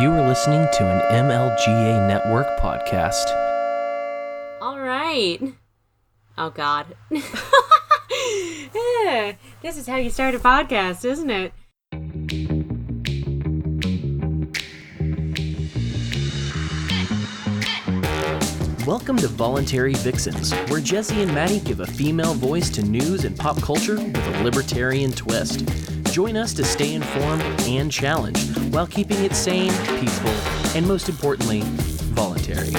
You are listening to an MLGA Network podcast. All right. Oh, God. Yeah, this is how you start a podcast, isn't it? Welcome to Voluntary Vixens, where Jesse and Maddie give a female voice to news and pop culture with a libertarian twist. Join us to stay informed and challenged while keeping it sane, peaceful, and most importantly, voluntary.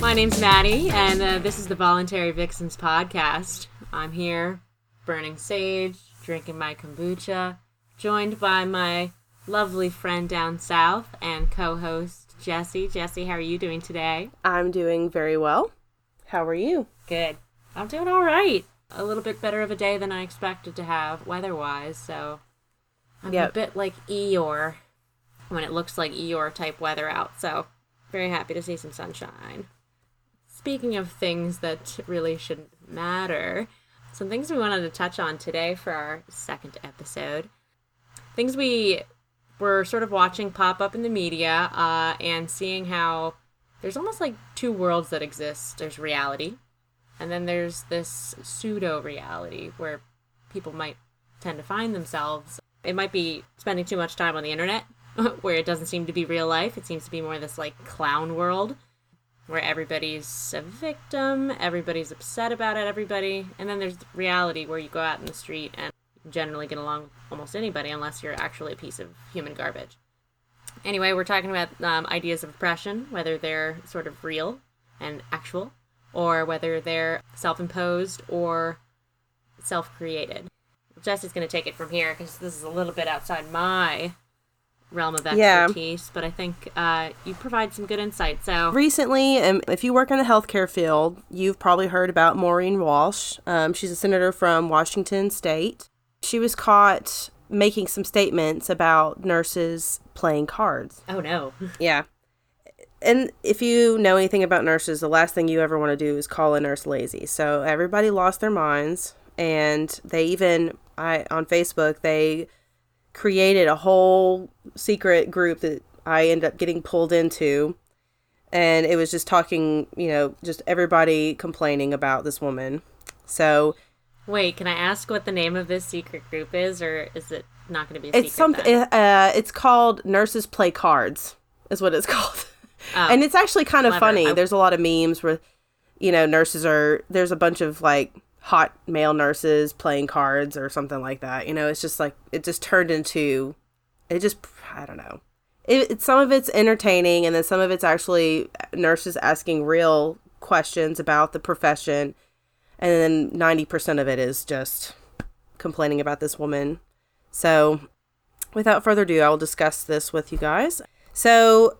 My name's Maddie, and this is the Voluntary Vixens podcast. I'm here, burning sage, drinking my kombucha, joined by my lovely friend down south and co-host Jesse. Jesse, how are you doing today? I'm doing very well. How are you? Good. I'm doing all right. A little bit better of a day than I expected to have weather-wise, so I'm a bit like Eeyore when it looks like Eeyore type weather out, so very happy to see some sunshine. Speaking of things that really shouldn't matter, some things we wanted to touch on today for our second episode. Things we were sort of watching pop up in the media and seeing how there's almost like two worlds that exist. There's reality, and then there's this pseudo-reality where people might tend to find themselves. It might be spending too much time on the internet where it doesn't seem to be real life. It seems to be more this like clown world where everybody's a victim, everybody's upset about it, and then there's reality where you go out in the street and generally get along with almost anybody unless you're actually a piece of human garbage. Anyway, we're talking about ideas of oppression, whether they're sort of real and actual, or whether they're self-imposed or self-created. Jesse's going to take it from here because this is a little bit outside my realm of expertise, but I think you provide some good insight. So recently, if you work in the healthcare field, you've probably heard about Maureen Walsh. She's a senator from Washington State. She was caught making some statements about nurses playing cards. Oh, no. Yeah. And if you know anything about nurses, the last thing you ever want to do is call a nurse lazy. So everybody lost their minds, and they even, on Facebook, they created a whole secret group that I ended up getting pulled into, and it was just talking, just everybody complaining about this woman. So wait, can I ask what the name of this secret group is, or is it not going to be a secret? It's called Nurses Play Cards, is what it's called. Oh, and it's actually kind of funny. Oh. There's a lot of memes where, there's a bunch of like hot male nurses playing cards or something like that. It's just like, it just turned into, I don't know. Some of it's entertaining, and then some of it's actually nurses asking real questions about the profession. And then 90% of it is just complaining about this woman. So without further ado, I will discuss this with you guys. So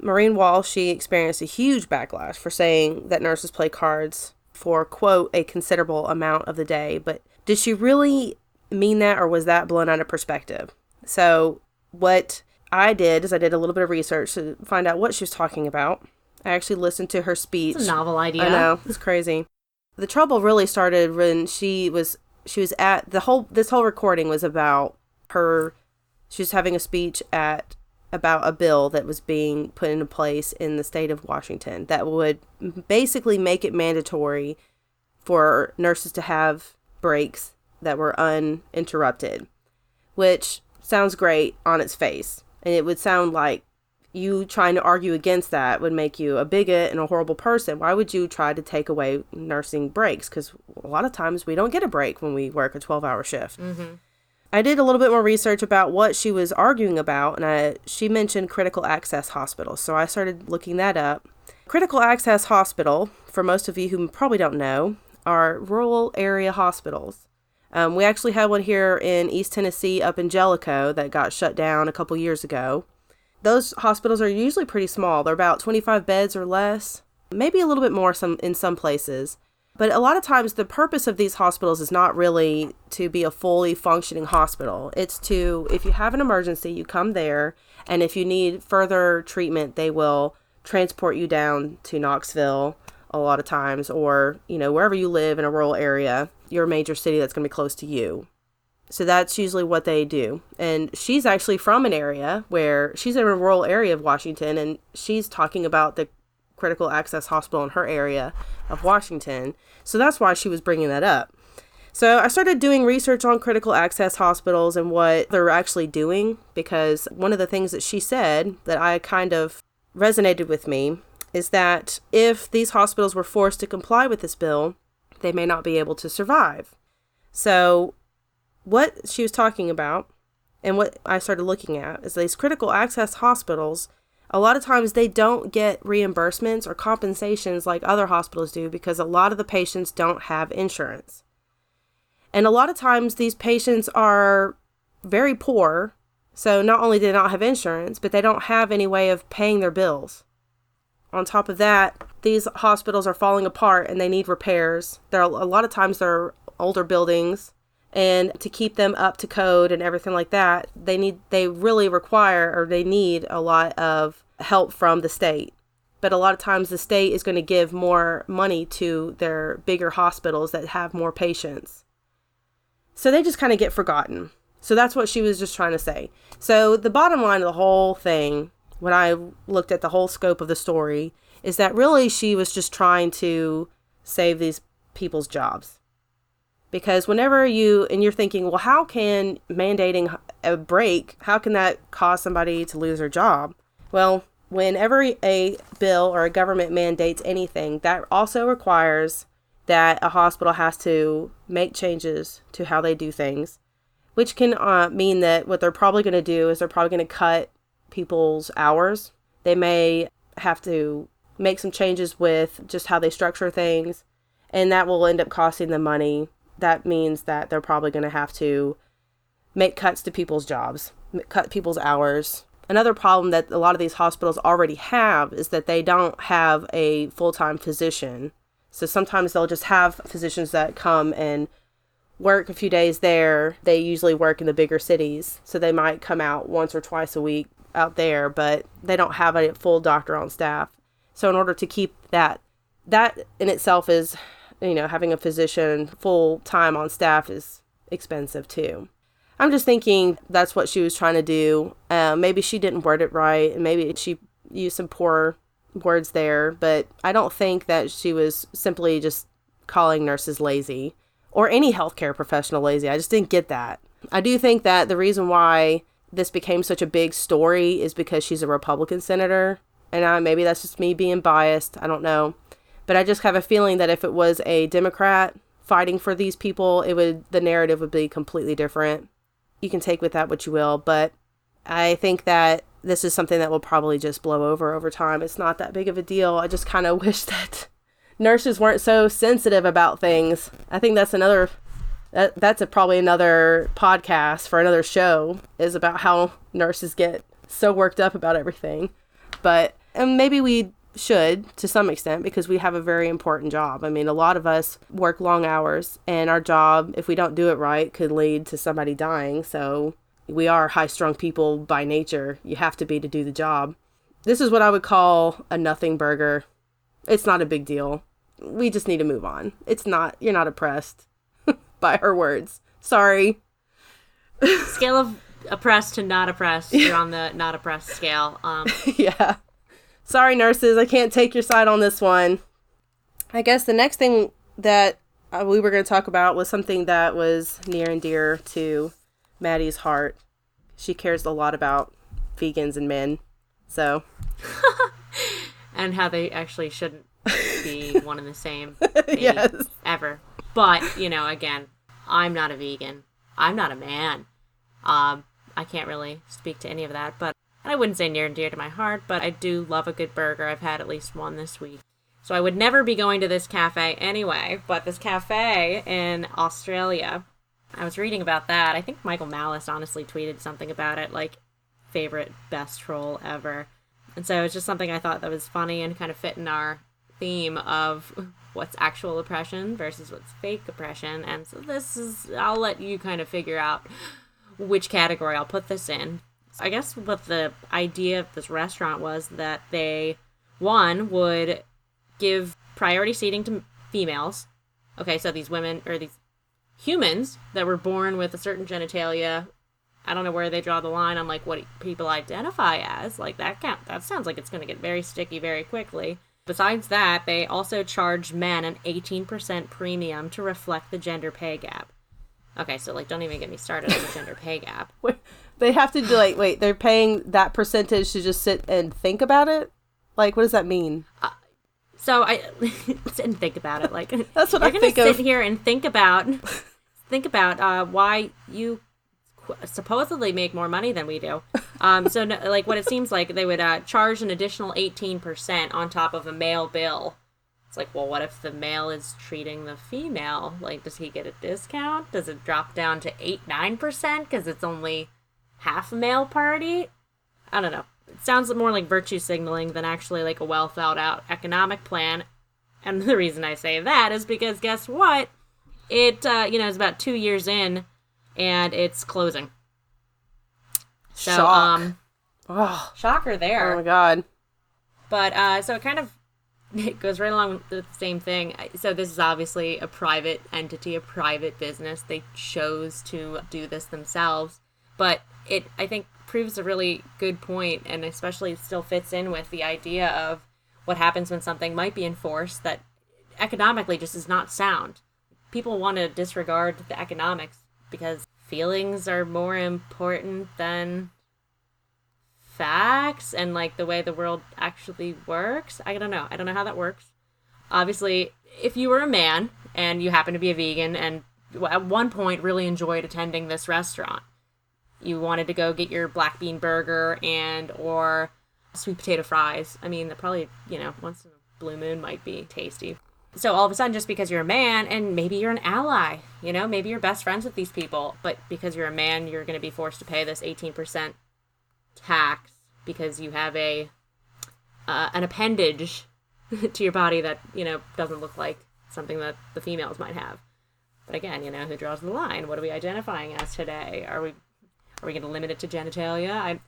Maureen Walsh, she experienced a huge backlash for saying that nurses play cards for, quote, a considerable amount of the day. But did she really mean that, or was that blown out of perspective? So what I did is I did a little bit of research to find out what she was talking about. I actually listened to her speech. It's a novel idea. I know, it's crazy. The trouble really started when she was at this whole recording was about her. She was having a speech about a bill that was being put into place in the state of Washington that would basically make it mandatory for nurses to have breaks that were uninterrupted, which sounds great on its face. And it would sound like you trying to argue against that would make you a bigot and a horrible person. Why would you try to take away nursing breaks? Because a lot of times we don't get a break when we work a 12-hour shift. Mm-hmm. I did a little bit more research about what she was arguing about, and she mentioned critical access hospitals. So I started looking that up. Critical access hospital, for most of you who probably don't know, are rural area hospitals. We actually had one here in East Tennessee up in Jellicoe that got shut down a couple years ago. Those hospitals are usually pretty small. They're about 25 beds or less, maybe a little bit more in some places. But a lot of times the purpose of these hospitals is not really to be a fully functioning hospital. It's to, if you have an emergency, you come there, and if you need further treatment, they will transport you down to Knoxville a lot of times, or, wherever you live in a rural area, your major city that's going to be close to you. So that's usually what they do. And she's actually from an area where she's in a rural area of Washington, and she's talking about the critical access hospital in her area of Washington. So that's why she was bringing that up. So I started doing research on critical access hospitals and what they're actually doing, because one of the things that she said that I kind of resonated with me is that if these hospitals were forced to comply with this bill, they may not be able to survive. So what she was talking about and what I started looking at is these critical access hospitals, a lot of times they don't get reimbursements or compensations like other hospitals do because a lot of the patients don't have insurance. And a lot of times these patients are very poor. So not only do they not have insurance, but they don't have any way of paying their bills. On top of that, these hospitals are falling apart and they need repairs. A lot of times they're older buildings, and to keep them up to code and everything like that, they need a lot of help from the state. But a lot of times the state is going to give more money to their bigger hospitals that have more patients. So they just kind of get forgotten. So that's what she was just trying to say. So the bottom line of the whole thing, when I looked at the whole scope of the story, is that really she was just trying to save these people's jobs. Because whenever you're thinking, well, how can mandating a break, how can that cause somebody to lose their job? Well, whenever a bill or a government mandates anything, that also requires that a hospital has to make changes to how they do things, which can mean that what they're probably going to do is they're probably going to cut people's hours. They may have to make some changes with just how they structure things, and that will end up costing them money. That means that they're probably going to have to make cuts to people's jobs, cut people's hours. Another problem that a lot of these hospitals already have is that they don't have a full-time physician. So sometimes they'll just have physicians that come and work a few days there. They usually work in the bigger cities, so they might come out once or twice a week out there, but they don't have a full doctor on staff. So in order to keep that in itself is, having a physician full time on staff is expensive too. I'm just thinking that's what she was trying to do. Maybe she didn't word it right, and maybe she used some poor words there, but I don't think that she was simply just calling nurses lazy or any healthcare professional lazy. I just didn't get that. I do think that the reason why this became such a big story is because she's a Republican senator, and maybe that's just me being biased. I don't know. But I just have a feeling that if it was a Democrat fighting for these people, the narrative would be completely different. You can take with that what you will, but I think that this is something that will probably just blow over time. It's not that big of a deal. I just kind of wish that nurses weren't so sensitive about things. I think that's probably another podcast for another show, is about how nurses get so worked up about everything. But maybe we should to some extent, because we have a very important job. I mean, a lot of us work long hours, and our job, if we don't do it right, could lead to somebody dying. So we are high-strung people by nature. You have to be to do the job. This is what I would call a nothing burger. It's not a big deal. We just need to move on. You're not oppressed by her words. Sorry. Scale of oppressed to not oppressed. You're on the not oppressed scale. Yeah. Sorry, nurses. I can't take your side on this one. I guess the next thing that we were going to talk about was something that was near and dear to Maddie's heart. She cares a lot about vegans and men. So. And how they actually shouldn't be one and the same thing. Yes. Ever. But, again, I'm not a vegan. I'm not a man. I can't really speak to any of that, but I wouldn't say near and dear to my heart, but I do love a good burger. I've had at least one this week. So I would never be going to this cafe anyway, but this cafe in Australia, I was reading about that. I think Michael Malice honestly tweeted something about it, like, favorite best troll ever. And so it's just something I thought that was funny and kind of fit in our theme of what's actual oppression versus what's fake oppression. And so I'll let you kind of figure out which category I'll put this in. I guess what the idea of this restaurant was that they, one, would give priority seating to females. Okay, so these women, or these humans that were born with a certain genitalia, I don't know where they draw the line on, like, what people identify as. Like, that sounds like it's going to get very sticky very quickly. Besides that, they also charge men an 18% premium to reflect the gender pay gap. Okay, so, like, don't even get me started on the gender pay gap. They have to do, like, wait, they're paying that percentage to just sit and think about it? Like, what does that mean? So I sit and think about it. Like, that's what I think of. You're going to sit here and think about why you supposedly make more money than we do. So, no, like, what it seems like, they would charge an additional 18% on top of a male bill. It's like, well, what if the male is treating the female? Like, does he get a discount? Does it drop down to 8-9% because it's only half a male party? I don't know. It sounds more like virtue signaling than actually like a well thought out economic plan. And the reason I say that is because guess what? It, is about 2 years in and it's closing. So, shocker there. Oh my God. But, so it goes right along with the same thing. So this is obviously a private entity, a private business. They chose to do this themselves. But it, I think, proves a really good point, and especially still fits in with the idea of what happens when something might be enforced that economically just is not sound. People want to disregard the economics because feelings are more important than facts and like the way the world actually works. I don't know how that works. Obviously, if you were a man and you happen to be a vegan and at one point really enjoyed attending this restaurant, you wanted to go get your black bean burger or sweet potato fries. I mean, that probably, once in a blue moon might be tasty. So all of a sudden, just because you're a man, and maybe you're an ally, maybe you're best friends with these people, but because you're a man, you're going to be forced to pay this 18% tax because you have an appendage to your body that, doesn't look like something that the females might have. But again, who draws the line? What are we identifying as today? Are we going to limit it to genitalia?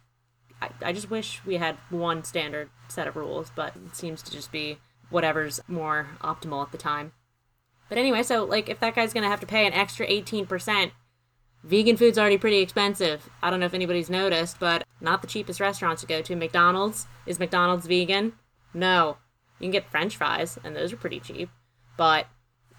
I just wish we had one standard set of rules, but it seems to just be whatever's more optimal at the time. But anyway, so, like, if that guy's going to have to pay an extra 18%, vegan food's already pretty expensive. I don't know if anybody's noticed, but not the cheapest restaurants to go to. McDonald's. Is McDonald's vegan? No. You can get French fries, and those are pretty cheap. But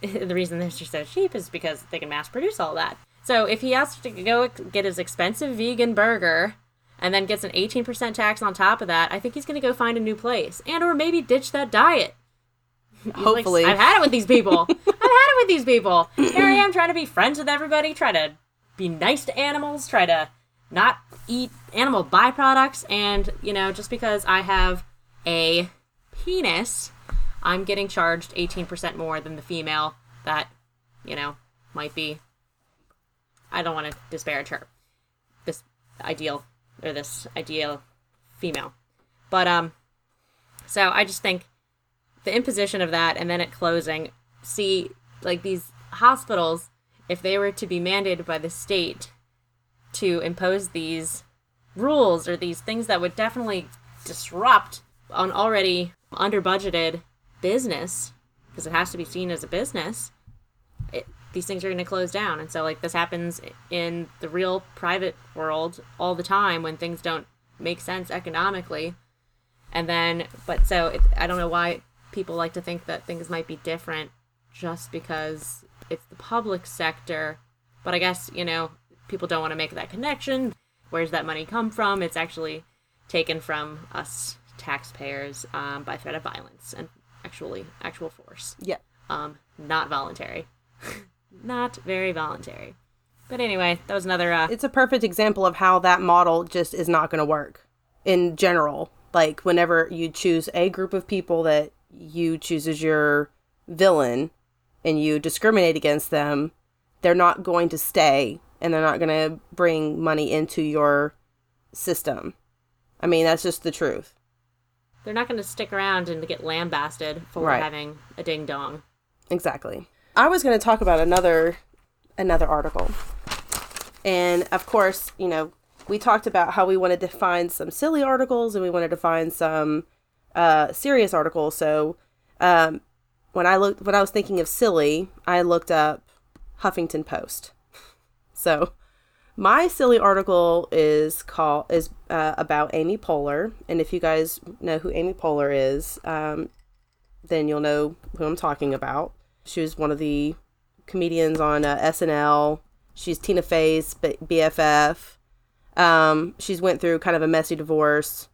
the reason they're just so cheap is because they can mass produce all that. So if he has to go get his expensive vegan burger and then gets an 18% tax on top of that, I think he's going to go find a new place. And or maybe ditch that diet. Hopefully. Like, I've had it with these people. Here I am trying to be friends with everybody, try to be nice to animals, try to not eat animal byproducts. And, just because I have a penis, I'm getting charged 18% more than the female that, might be... I don't want to disparage her. This ideal female. But, so I just think the imposition of that and then it closing, see, like these hospitals, if they were to be mandated by the state to impose these rules or these things that would definitely disrupt an already under-budgeted business, because it has to be seen as a business, these things are going to close down. And so, like, this happens in the real private world all the time when things don't make sense economically. And then, I don't know why people like to think that things might be different just because it's the public sector. But I guess, people don't want to make that connection. Where's that money come from? It's actually taken from us taxpayers by threat of violence and actual force. Yeah. Not voluntary. Not very voluntary. But anyway, that was another... It's a perfect example of how that model just is not going to work in general. Like, whenever you choose a group of people that you choose as your villain and you discriminate against them, they're not going to stay and they're not going to bring money into your system. I mean, that's just the truth. They're not going to stick around and get lambasted for having a ding-dong. Exactly. I was going to talk about another article. And, of course, we talked about how we wanted to find some silly articles and we wanted to find some serious articles. So when I was thinking of silly, I looked up Huffington Post. So my silly article is about Amy Poehler. And if you guys know who Amy Poehler is, then you'll know who I'm talking about. She was one of the comedians on SNL. She's Tina Fey's BFF. She's went through kind of a messy divorce.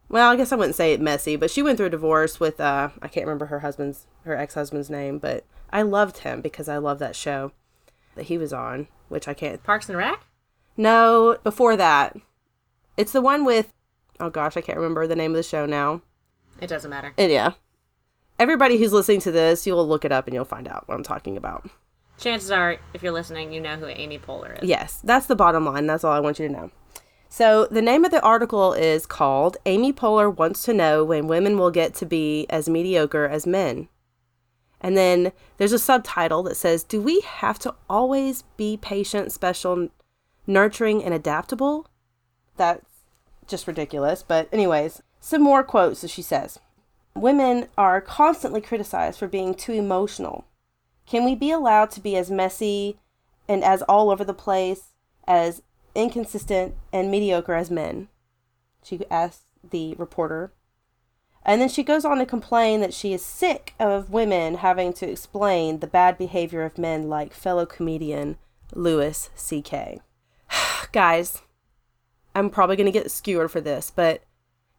Well, I guess I wouldn't say it messy, but she went through a divorce with, I can't remember her ex-husband's name, but I loved him because I love that show that he was on, which I can't. Parks and Rec? No, before that. It's the one with, oh gosh, I can't remember the name of the show now. It doesn't matter. And yeah. Everybody who's listening to this, you'll look it up and you'll find out what I'm talking about. Chances are, if you're listening, you know who Amy Poehler is. Yes, that's the bottom line. That's all I want you to know. So the name of the article is called Amy Poehler Wants to Know When Women Will Get to Be as Mediocre as Men. And then there's a subtitle that says, Do we have to always be patient, special, nurturing, and adaptable? That's just ridiculous. But anyways, some more quotes that she says. Women are constantly criticized for being too emotional. Can we be allowed to be as messy and as all over the place, as inconsistent and mediocre as men? She asked the reporter. And then she goes on to complain that she is sick of women having to explain the bad behavior of men like fellow comedian Louis C.K. Guys, I'm probably going to get skewered for this, but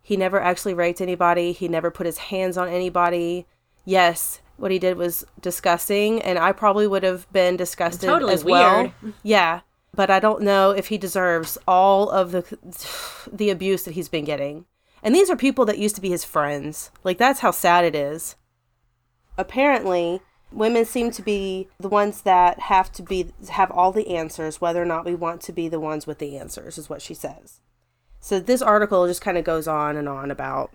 he never actually raped anybody. He never put his hands on anybody. Yes, what he did was disgusting, and I probably would have been disgusted totally as well. Weird. Yeah, but I don't know if he deserves all of the abuse that he's been getting. And these are people that used to be his friends. Like, that's how sad it is. Apparently, women seem to be the ones that have all the answers, whether or not we want to be the ones with the answers, is what she says. So this article just kind of goes on and on about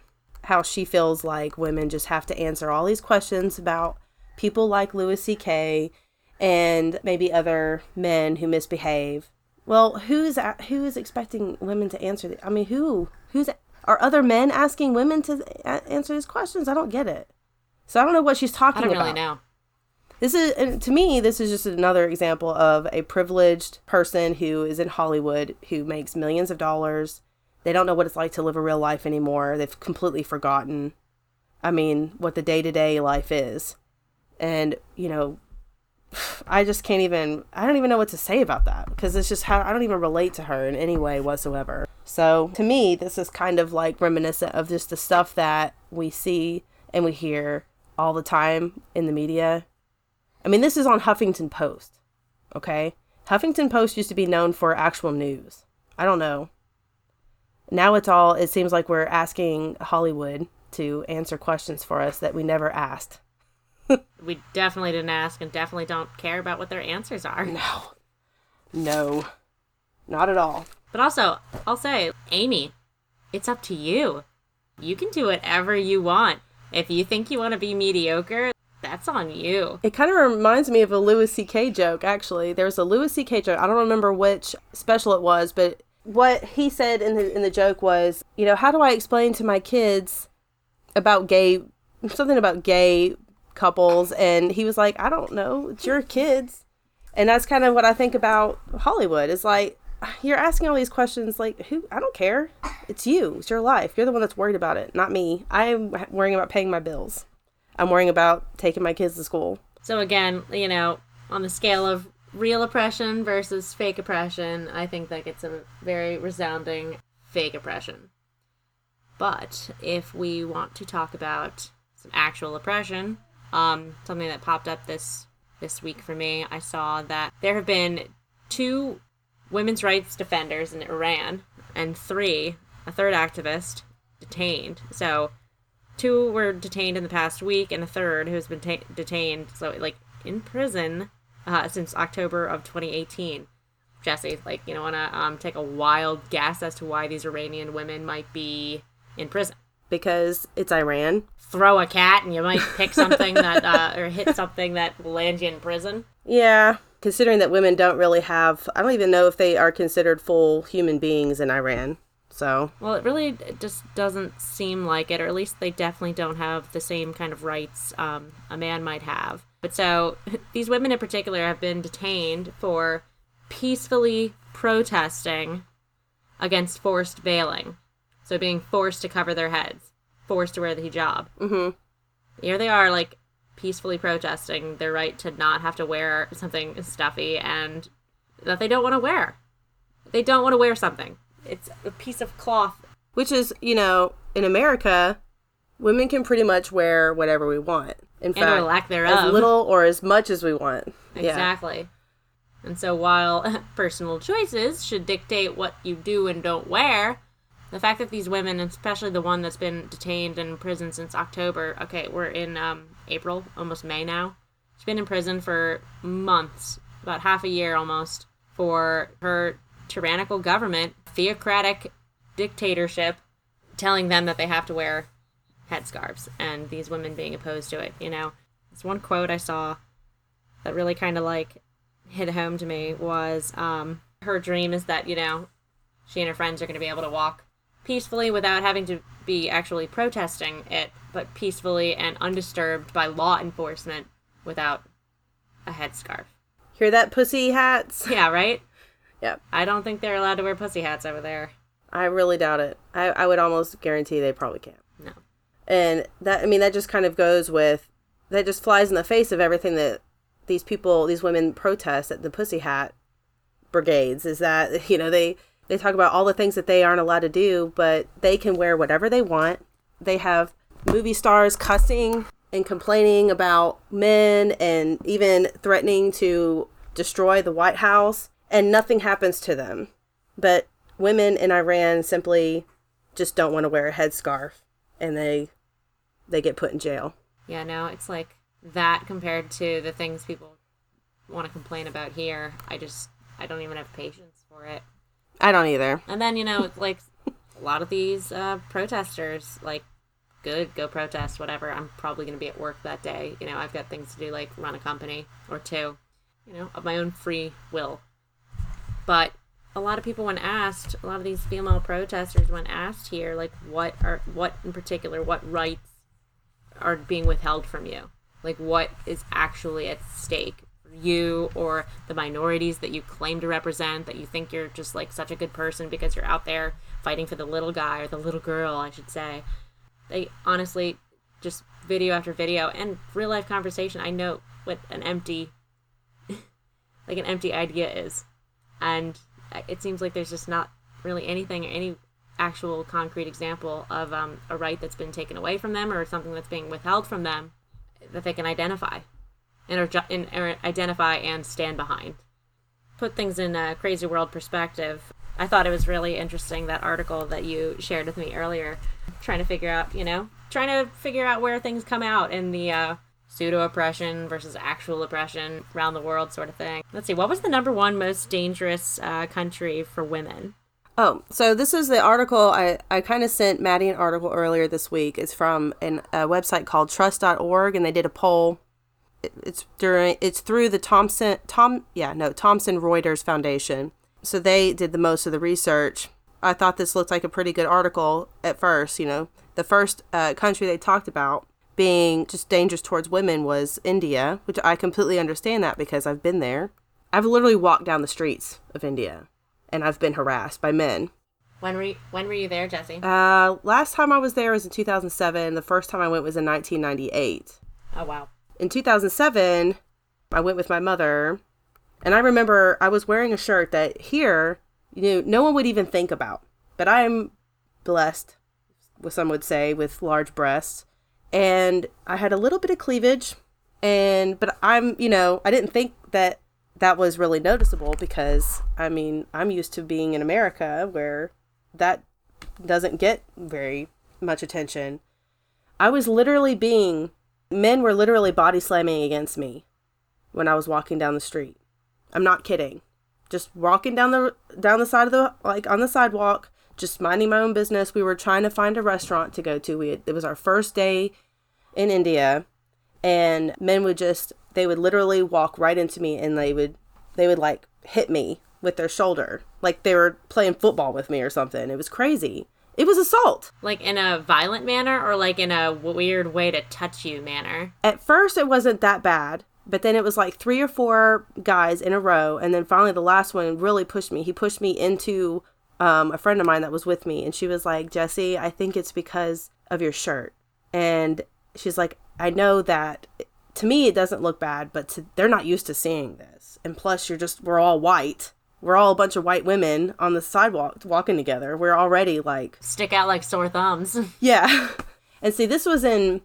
how she feels like women just have to answer all these questions about people like Louis C.K. and maybe other men who misbehave. Well, who is expecting women to answer? I mean, are other men asking women to answer these questions? I don't get it. So I don't know what she's talking about. I don't really know. To me, this is just another example of a privileged person who is in Hollywood, who makes millions of dollars. They don't know what it's like to live a real life anymore. They've completely forgotten, what the day-to-day life is. And, I don't even know what to say about that, because it's just I don't even relate to her in any way whatsoever. So to me, this is kind of like reminiscent of just the stuff that we see and we hear all the time in the media. This is on Huffington Post, okay? Huffington Post used to be known for actual news. I don't know. Now it seems like we're asking Hollywood to answer questions for us that we never asked. We definitely didn't ask and definitely don't care about what their answers are. No, not at all. But also, I'll say, Amy, it's up to you. You can do whatever you want. If you think you want to be mediocre, that's on you. It kind of reminds me of a Louis C.K. joke, actually. There's a Louis C.K. joke. I don't remember which special it was, but what he said in the joke was, how do I explain to my kids about something about gay couples? And he was like, I don't know. It's your kids. And that's kind of what I think about Hollywood. It's like, you're asking all these questions, like, I don't care. It's you. It's your life. You're the one that's worried about it, not me. I'm worrying about paying my bills. I'm worrying about taking my kids to school. So again, on the scale of real oppression versus fake oppression, I think that it's a very resounding fake oppression. But if we want to talk about some actual oppression, something that popped up this week for me, I saw that there have been 2 women's rights defenders in Iran and a third activist detained. So 2 were detained in the past week and a third who's been detained, in prison since October of 2018. Jesse, you want to take a wild guess as to why these Iranian women might be in prison? Because it's Iran. Throw a cat and you might pick something that, or hit something that will land you in prison. Yeah, considering that women don't really have, I don't even know if they are considered full human beings in Iran. So. Well, it really just doesn't seem like it, or at least they definitely don't have the same kind of rights a man might have. But so these women in particular have been detained for peacefully protesting against forced veiling. So being forced to cover their heads, forced to wear the hijab. Mm-hmm. Here they are, like, peacefully protesting their right to not have to wear something stuffy and that they don't want to wear. They don't want to wear something. It's a piece of cloth. Which is, in America, women can pretty much wear whatever we want. In fact, or lack thereof. As little or as much as we want. Exactly. Yeah. And so while personal choices should dictate what you do and don't wear, the fact that these women, especially the one that's been detained in prison since October, okay, we're in April, almost May now. She's been in prison for months, about half a year almost, for her tyrannical government, theocratic dictatorship, telling them that they have to wear headscarves, and these women being opposed to it, This one quote I saw that really kind of, like, hit home to me was, her dream is that, she and her friends are going to be able to walk peacefully without having to be actually protesting it, but peacefully and undisturbed by law enforcement without a headscarf. Hear that, pussy hats? Yeah, right? Yep. I don't think they're allowed to wear pussy hats over there. I really doubt it. I would almost guarantee they probably can't. No. And that just kind of goes with, that just flies in the face of everything that these women protest at the pussy hat brigades, is that, they talk about all the things that they aren't allowed to do, but they can wear whatever they want. They have movie stars cussing and complaining about men and even threatening to destroy the White House, and nothing happens to them. But women in Iran simply just don't want to wear a headscarf, and they get put in jail. Yeah, no, it's like that compared to the things people want to complain about here. I don't even have patience for it. I don't either. And then, like, a lot of these protesters, like, good, go protest, whatever. I'm probably going to be at work that day. I've got things to do, like run a company or two, of my own free will. But a lot of people, when asked, a lot of these female protesters, when asked here, like, what in particular, what rights are being withheld from you? Like, what is actually at stake for you or the minorities that you claim to represent, that you think you're just, like, such a good person because you're out there fighting for the little guy or the little girl, I should say. They honestly, just video after video and real life conversation, I know what an empty idea is. And it seems like there's just not really any actual concrete example of a right that's been taken away from them or something that's being withheld from them that they can identify and identify and stand behind. Put things in a crazy world perspective. I thought it was really interesting, that article that you shared with me earlier, trying to figure out where things come out in the pseudo-oppression versus actual oppression around the world sort of thing. Let's see, what was the number one most dangerous country for women? Oh, so this is the article. I kind of sent Maddie an article earlier this week. It's from a website called trust.org, and they did a poll. It's through the Thomson Reuters Foundation. So they did the most of the research. I thought this looked like a pretty good article at first. The first country they talked about being just dangerous towards women was India, which I completely understand that because I've been there. I've literally walked down the streets of India, and I've been harassed by men. When were you there, Jesse? Last time I was there was in 2007. The first time I went was in 1998. Oh, wow. In 2007, I went with my mother, and I remember I was wearing a shirt that here, no one would even think about. But I'm blessed, what some would say, with large breasts. And I had a little bit of cleavage, but I didn't think that was really noticeable because, I'm used to being in America where that doesn't get very much attention. Men were literally body slamming against me when I was walking down the street. I'm not kidding. Just walking down the side of on the sidewalk, just minding my own business. We were trying to find a restaurant to go to. It was our first day in India, and men would literally walk right into me, and they would like hit me with their shoulder, like they were playing football with me or something. It was crazy. It was assault. Like in a violent manner or like in a weird way to touch you manner? At first it wasn't that bad. But then it was like 3 or 4 guys in a row. And then finally the last one really pushed me. He pushed me into a friend of mine that was with me. And she was like, Jessie, I think it's because of your shirt. And she's like, I know that to me it doesn't look bad, but they're not used to seeing this. And plus we're all white. We're all a bunch of white women on the sidewalk walking together. We're already like... Stick out like sore thumbs. Yeah. And see, this was in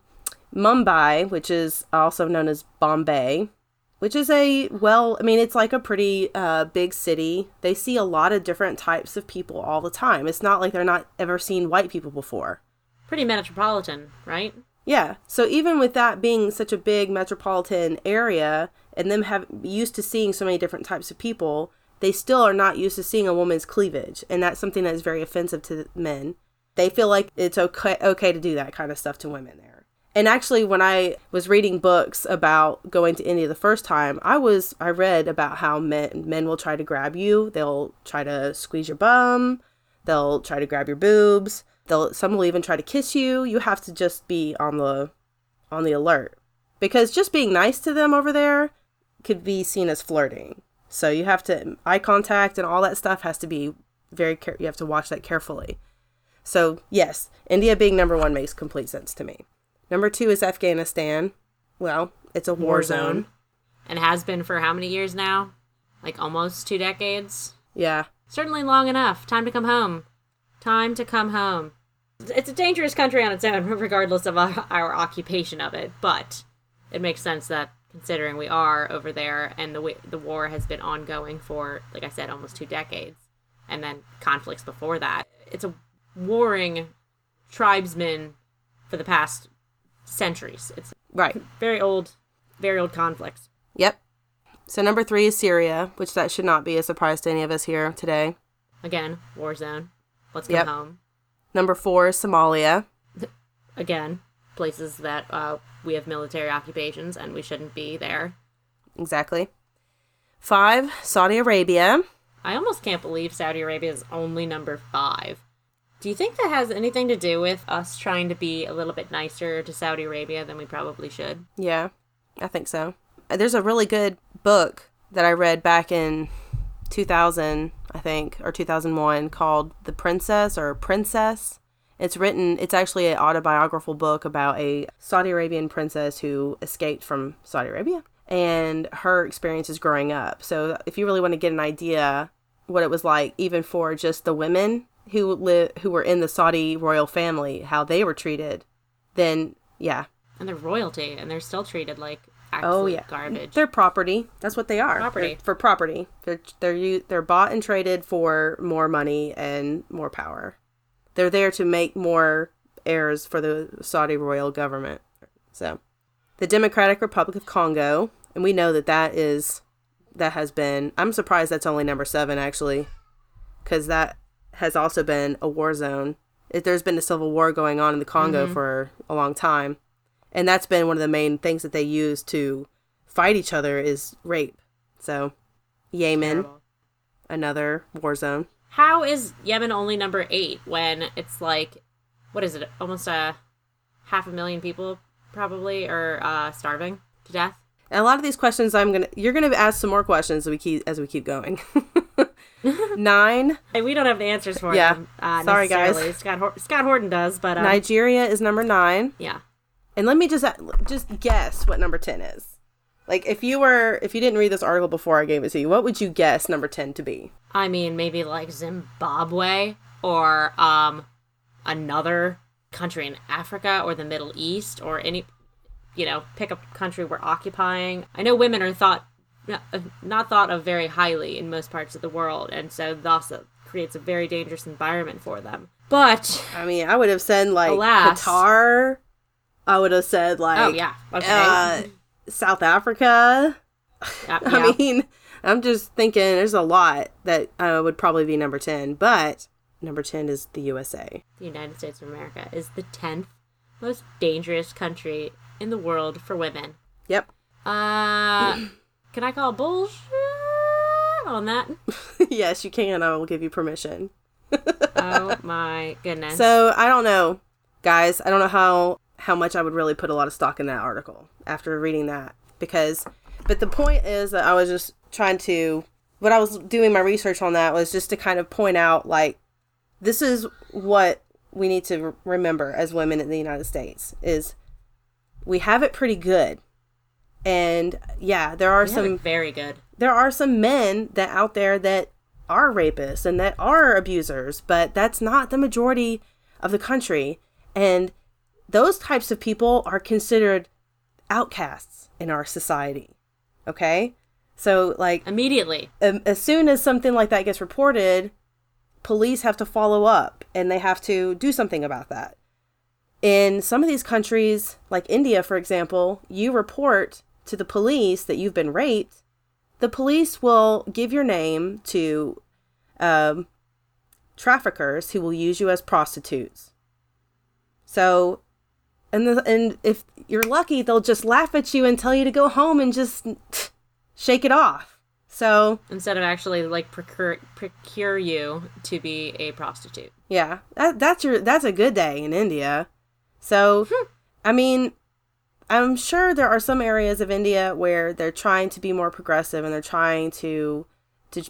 Mumbai, which is also known as Bombay, which is it's like a pretty big city. They see a lot of different types of people all the time. It's not like they're not ever seen white people before. Pretty metropolitan, right? Yeah. So even with that being such a big metropolitan area and them used to seeing so many different types of people, they still are not used to seeing a woman's cleavage. And that's something that's very offensive to men. They feel like it's okay to do that kind of stuff to women there. And actually, when I was reading books about going to India the first time, I read about how men will try to grab you. They'll try to squeeze your bum. They'll try to grab your boobs. Some will even try to kiss you. You have to just be on the alert. Because just being nice to them over there could be seen as flirting. So you have to, eye contact and all that stuff has to be you have to watch that carefully. So yes, India being number 1 makes complete sense to me. Number 2 is Afghanistan. Well, it's a war zone. And has been for how many years now? Like almost 2 decades? Yeah. Certainly long enough. Time to come home. Time to come home. It's a dangerous country on its own, regardless of our occupation of it. But it makes sense that considering we are over there and the war has been ongoing for, like I said, almost 2 decades. And then conflicts before that. It's a warring tribesmen for the past centuries. It's right. Very old conflicts. Yep. So number 3 is Syria, which that should not be a surprise to any of us here today. Again, war zone. Let's come home. Number 4 is Somalia. Again, places that we have military occupations and we shouldn't be there. Exactly. 5, Saudi Arabia. I almost can't believe Saudi Arabia is only number 5. Do you think that has anything to do with us trying to be a little bit nicer to Saudi Arabia than we probably should? Yeah, I think so. There's a really good book that I read back in 2000, I think, or 2001 called The Princess or Princess. It's actually an autobiographical book about a Saudi Arabian princess who escaped from Saudi Arabia and her experiences growing up. So if you really want to get an idea what it was like, even for just the women who were in the Saudi royal family, how they were treated, then yeah. And they're royalty, and they're still treated like absolute garbage. They're property. That's what they are. Property. For property. They're bought and traded for more money and more power. They're there to make more heirs for the Saudi royal government. So, the Democratic Republic of Congo, and we know that has been, I'm surprised that's only number 7 actually, because that has also been a war zone. There's been a civil war going on in the Congo for a long time. And that's been one of the main things that they use to fight each other is rape. So, Yemen, another war zone. How is Yemen only number 8 when it's like, what is it, almost 500,000 people probably are starving to death? And a lot of these questions you're gonna ask some more questions as we keep going. 9. And we don't have the answers for them. Sorry, guys. Scott Horton does, but Nigeria is number 9. Yeah. And let me just guess what number 10 is. Like, if you didn't read this article before I gave it to you, what would you guess number 10 to be? I mean, maybe like Zimbabwe or another country in Africa or the Middle East or any, pick a country we're occupying. I know women are not thought of very highly in most parts of the world, and so thus it creates a very dangerous environment for them. But I mean, I would have said like alas, Qatar. I would have said like South Africa. Yeah. I mean, I'm just thinking there's a lot that would probably be number 10, but number 10 is the USA. The United States of America is the 10th most dangerous country in the world for women. Yep. Can I call bullshit on that? Yes, you can. I will give you permission. Oh my goodness. So, I don't know, guys. I don't know how much I would really put a lot of stock in that article after reading that. Because But the point is that I was just trying to, what I was doing my research on that was just to kind of point out, like, this is what we need to remember as women in the United States is we have it pretty good. And yeah, there are some very good. There are some men that out there that are rapists and that are abusers, but that's not the majority of the country. And those types of people are considered outcasts in our society. Okay? So, like, immediately, as soon as something like that gets reported, police have to follow up and they have to do something about that. In some of these countries, like India, for example, you report to the police that you've been raped. The police will give your name to traffickers who will use you as prostitutes. So, and if you're lucky, they'll just laugh at you and tell you to go home and just shake it off. So instead of actually like procure you to be a prostitute. Yeah, that's a good day in India. So, I mean, I'm sure there are some areas of India where they're trying to be more progressive and they're trying to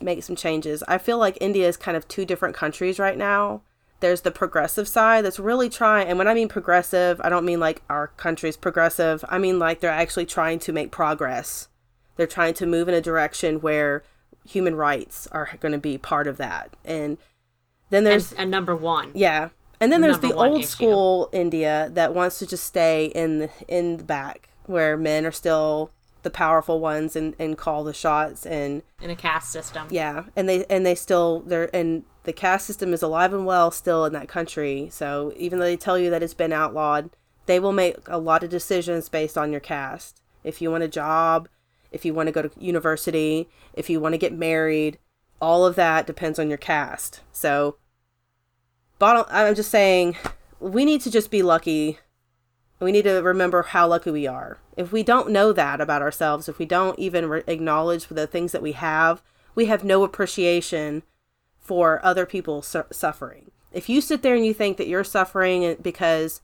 make some changes. I feel like India is kind of two different countries right now. There's the progressive side that's really trying, and when I mean progressive, I don't mean like our country's progressive. I mean like they're actually trying to make progress. They're trying to move in a direction where human rights are going to be part of that. And then there's and number one. Yeah. And then there's the old issue. School India that wants to just stay in the back where men are still the powerful ones and call the shots and in a caste system. Yeah. And the caste system is alive and well still in that country. So even though they tell you that it's been outlawed, they will make a lot of decisions based on your caste. If you want a job, if you want to go to university, if you want to get married, all of that depends on your caste. So I'm just saying, we need to just be lucky. We need to remember how lucky we are. If we don't know that about ourselves, if we don't even acknowledge the things that we have no appreciation for other people suffering. If you sit there and you think that you're suffering because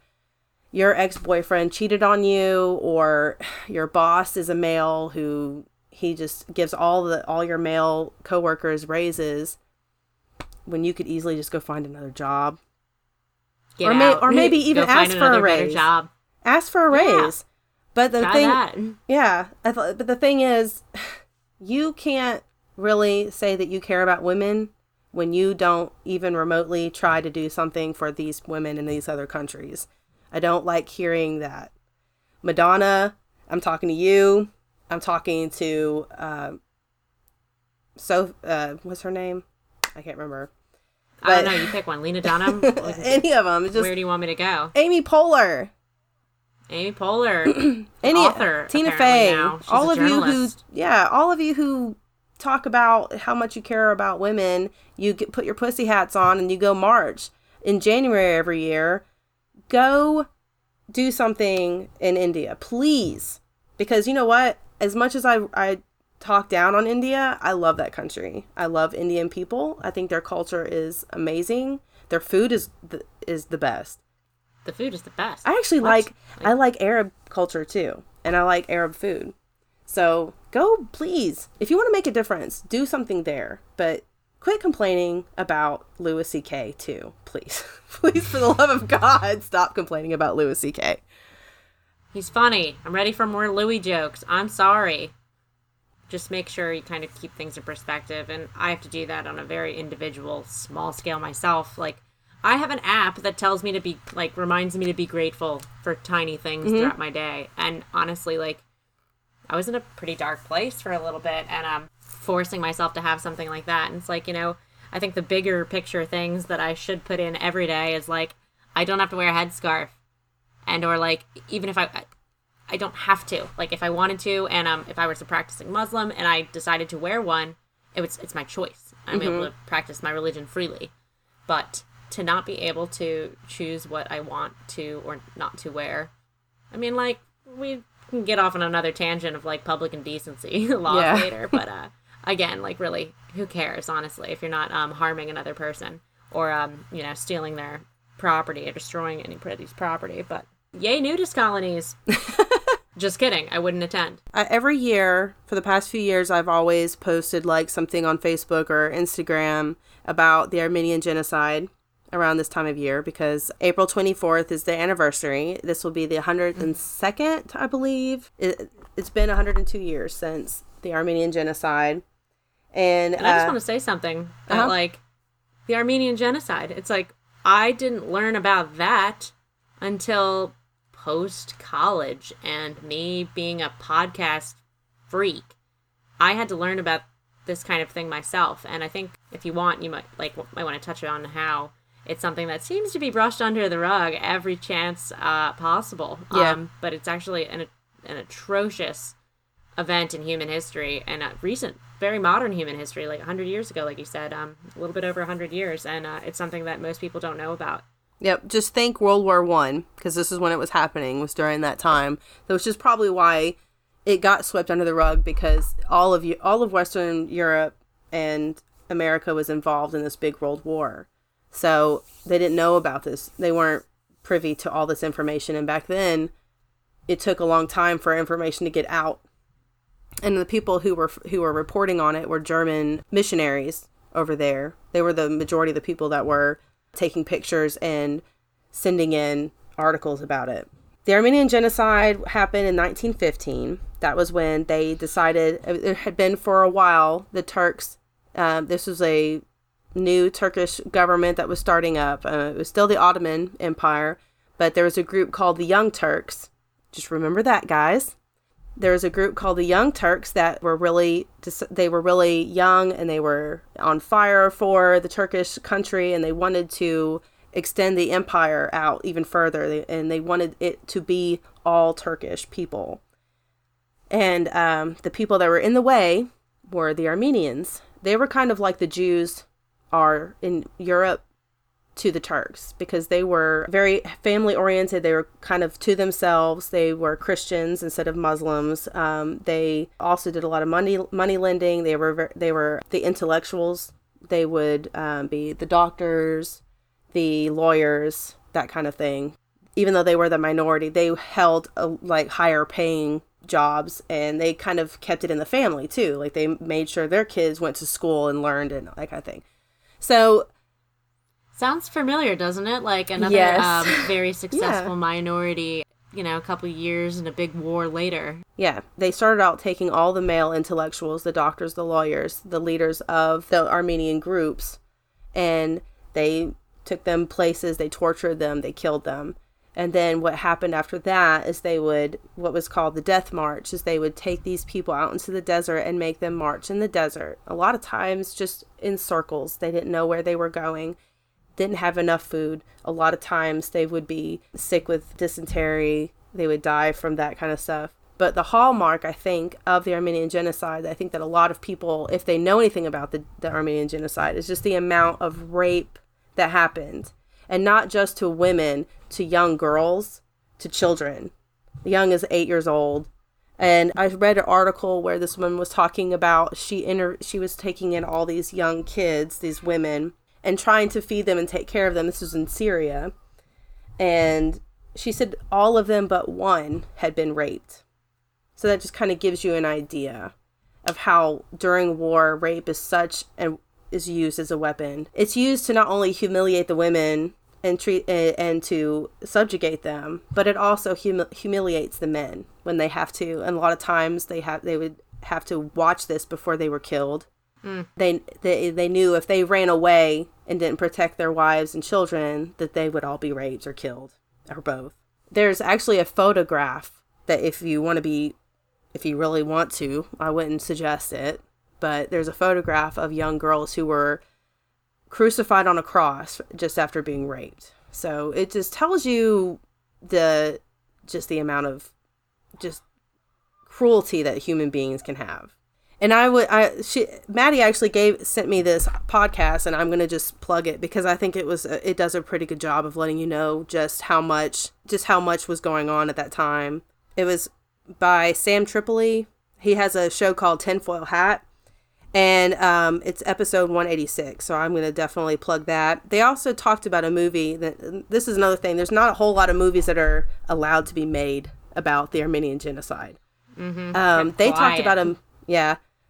your ex-boyfriend cheated on you, or your boss is a male who he just gives all your male coworkers raises, when you could easily just go find another job, or maybe even ask for a raise. Job. Ask for a raise. But the but the thing is, you can't really say that you care about women when you don't even remotely try to do something for these women in these other countries. I don't like hearing that. Madonna, I'm talking to you. I'm talking to what's her name? I can't remember. But, I don't know. You pick one. Lena Dunham. Any of them. Where do you want me to go? Amy Poehler. Author. Tina Fey. All of you who talk about how much you care about women, put your pussy hats on and you go march in January every year. Go do something in India, please. Because you know what? As much as I talk down on India, I love that country. I love Indian people. I think their culture is amazing. Their food is the best. The food is the best. I actually I like Arab culture too. And I like Arab food. So go, please. If you want to make a difference, do something there. But quit complaining about Louis C.K. too, please. Please, for the love of God, stop complaining about Louis C.K. He's funny. I'm ready for more Louis jokes. I'm sorry. Just make sure you kind of keep things in perspective. And I have to do that on a very individual, small scale myself. Like, I have an app that tells me to be, like, reminds me to be grateful for tiny things throughout my day. And honestly, like, I was in a pretty dark place for a little bit, and I'm forcing myself to have something like that. And it's like, you know, I think the bigger picture things that I should put in every day is, like, I don't have to wear a headscarf. And, or, like, even if I don't have to. Like, if I wanted to, and if I was a practicing Muslim and I decided to wear one, it's my choice. I'm able to practice my religion freely. But to not be able to choose what I want to or not to wear, I mean, like, we can get off on another tangent of, like, public indecency laws later. But, again, like, really, who cares, honestly, if you're not harming another person or, you know, stealing their property or destroying anybody's property. But yay, nudist colonies. Just kidding. I wouldn't attend. Every year, for the past few years, I've always posted like something on Facebook or Instagram about the Armenian Genocide around this time of year, because April 24th is the anniversary. This will be the 102nd, I believe. It's been 102 years since the Armenian Genocide. And I just want to say something about like the Armenian Genocide. It's like, I didn't learn about that until post-college, and me being a podcast freak, I had to learn about this kind of thing myself. And I think if you want, you might want to touch on how it's something that seems to be brushed under the rug every chance possible. Yeah. But it's actually an atrocious event in human history, and a recent, very modern human history, like 100 years ago, like you said, a little bit over 100 years. And it's something that most people don't know about. Yep, just think World War I, because this is when it was happening, was during that time. Which is probably why it got swept under the rug, because all of Western Europe and America was involved in this big world war. So they didn't know about this. They weren't privy to all this information. And back then, it took a long time for information to get out. And the people who were reporting on it were German missionaries over there. They were the majority of the people that were taking pictures and sending in articles about it. The Armenian Genocide happened in 1915. That was when they decided, it had been for a while, the Turks, this was a new Turkish government that was starting up. It was still the Ottoman Empire, but there was a group called the Young Turks. Just remember that, guys. There was a group called the Young Turks that were really young, and they were on fire for the Turkish country, and they wanted to extend the empire out even further, and they wanted it to be all Turkish people. And the people that were in the way were the Armenians. They were kind of like the Jews are in Europe to the Turks, because they were very family oriented. They were kind of to themselves. They were Christians instead of Muslims. They also did a lot of money lending. They were the intellectuals. They would be the doctors, the lawyers, that kind of thing. Even though they were the minority, they held higher paying jobs, and they kind of kept it in the family too. Like, they made sure their kids went to school and learned and that kind of thing. So, sounds familiar, doesn't it? Like another very successful minority, a couple years and a big war later. Yeah. They started out taking all the male intellectuals, the doctors, the lawyers, the leaders of the Armenian groups, and they took them places, they tortured them, they killed them. And then what happened after that is what was called the death march, is they would take these people out into the desert and make them march in the desert. A lot of times just in circles. They didn't know where they were going, didn't have enough food. A lot of times they would be sick with dysentery. They would die from that kind of stuff. But the hallmark, I think, of the Armenian Genocide, I think that a lot of people, if they know anything about the Armenian Genocide, is just the amount of rape that happened. And not just to women, to young girls, to children. Young as 8 years old. And I read an article where this woman was talking about, she was taking in all these young kids, these women, and trying to feed them and take care of them. This was in Syria. And she said all of them but one had been raped. So that just kind of gives you an idea of how during war, rape is used as a weapon. It's used to not only humiliate the women and to subjugate them, but it also humiliates the men when they have to. And a lot of times they would have to watch this before they were killed. They knew if they ran away and didn't protect their wives and children, that they would all be raped or killed, or both. There's actually a photograph that if you really want to, I wouldn't suggest it, but there's a photograph of young girls who were crucified on a cross just after being raped. So it just tells you the amount of just cruelty that human beings can have. And Maddie actually sent me this podcast, and I'm going to just plug it because I think it does a pretty good job of letting you know just how much was going on at that time. It was by Sam Tripoli. He has a show called Tinfoil Hat, and it's episode 186. So I'm going to definitely plug that. They also talked about a movie this is another thing. There's not a whole lot of movies that are allowed to be made about the Armenian Genocide. Mm-hmm. They talked about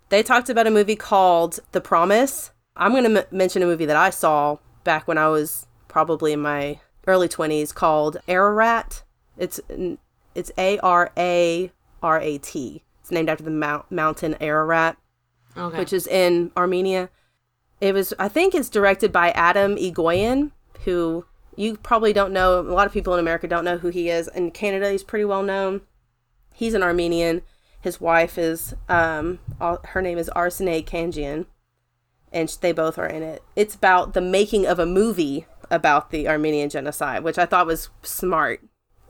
they talked about a movie called The Promise. I'm going to mention a movie that I saw back when I was probably in my early 20s called Ararat. It's Ararat. It's named after the mountain Ararat, which is in Armenia. I think it's directed by Adam Egoyan, who you probably don't know. A lot of people in America don't know who he is. In Canada, he's pretty well known. He's an Armenian. His wife is, her name is Arsene Kanjian, and they both are in it. It's about the making of a movie about the Armenian Genocide, which I thought was smart.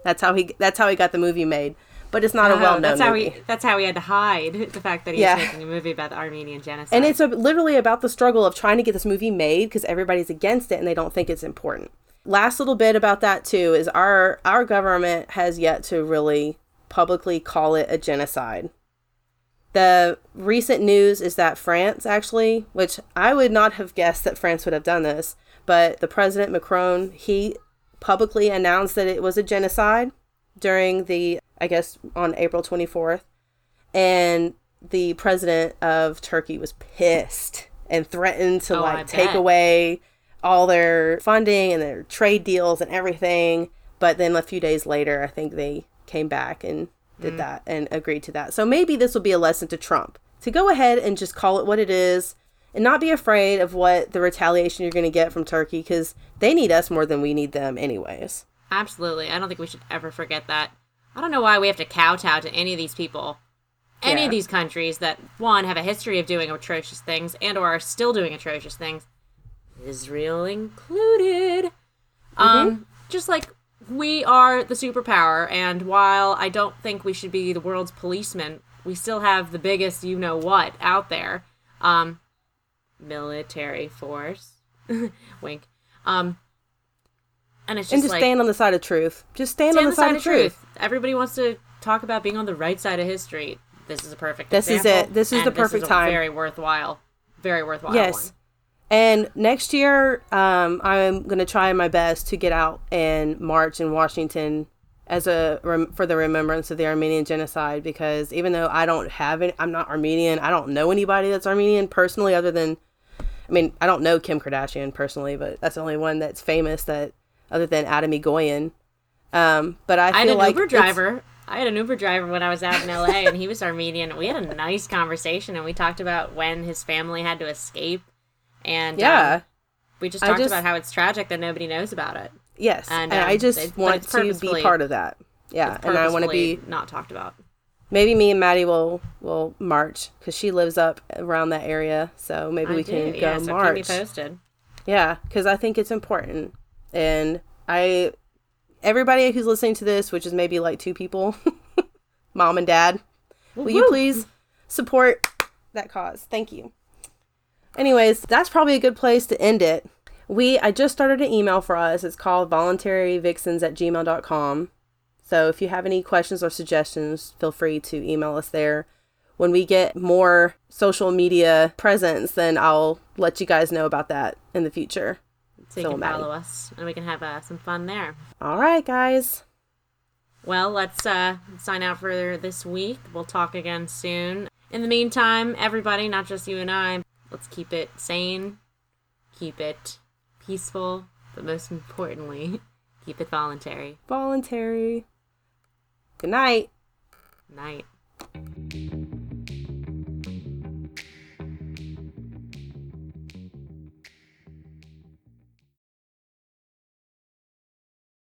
That's how he got the movie made. But it's not a well-known movie. That's how he had to hide the fact that he was making a movie about the Armenian Genocide. And it's literally about the struggle of trying to get this movie made because everybody's against it and they don't think it's important. Last little bit about that, too, is our government has yet to really publicly call it a genocide. The recent news is that France, actually, which I would not have guessed that France would have done this, but the President Macron, he publicly announced that it was a genocide during on April 24th. And the president of Turkey was pissed and threatened to take away all their funding and their trade deals and everything. But then a few days later, I think they came back and did that and agreed to that. So maybe this will be a lesson to Trump to go ahead and just call it what it is and not be afraid of what the retaliation you're going to get from Turkey, because they need us more than we need them anyways. Absolutely. I don't think we should ever forget that. I don't know why we have to kowtow to any of these people, any of these countries that, one, have a history of doing atrocious things and or are still doing atrocious things, Israel included. Just like we are the superpower, and while I don't think we should be the world's policeman, we still have the biggest you-know-what out there. Military force. Wink. And it's just stand on the side of truth. Just stand on the side of truth. Everybody wants to talk about being on the right side of history. This is a perfect example. This is it. This is the perfect time. Very worthwhile. Very worthwhile. Yes. One. And next year, I'm going to try my best to get out and march in Washington for the remembrance of the Armenian Genocide, because even though I'm not Armenian, I don't know anybody that's Armenian personally other than, I don't know Kim Kardashian personally, but that's the only one that's famous other than Adam Egoyan. But I feel like I had an Uber driver when I was out in LA and he was Armenian. We had a nice conversation and we talked about when his family had to escape. And we just talked about how it's tragic that nobody knows about it. Yes, and I just want to be part of that. Yeah, and I want to be not talked about. Maybe me and Maddie will march because she lives up around that area, so maybe we can go march. Keep me posted. Yeah, because I think it's important, and everybody who's listening to this, which is maybe like 2 people, Mom and Dad, will you please support that cause? Thank you. Anyways, that's probably a good place to end it. I just started an email for us. It's called voluntaryvixens@gmail.com. So if you have any questions or suggestions, feel free to email us there. When we get more social media presence, then I'll let you guys know about that in the future. So you can follow us and we can have some fun there. All right, guys. Well, let's sign out for this week. We'll talk again soon. In the meantime, everybody, not just you and I, let's keep it sane, keep it peaceful, but most importantly, keep it voluntary. Voluntary. Good night. Night.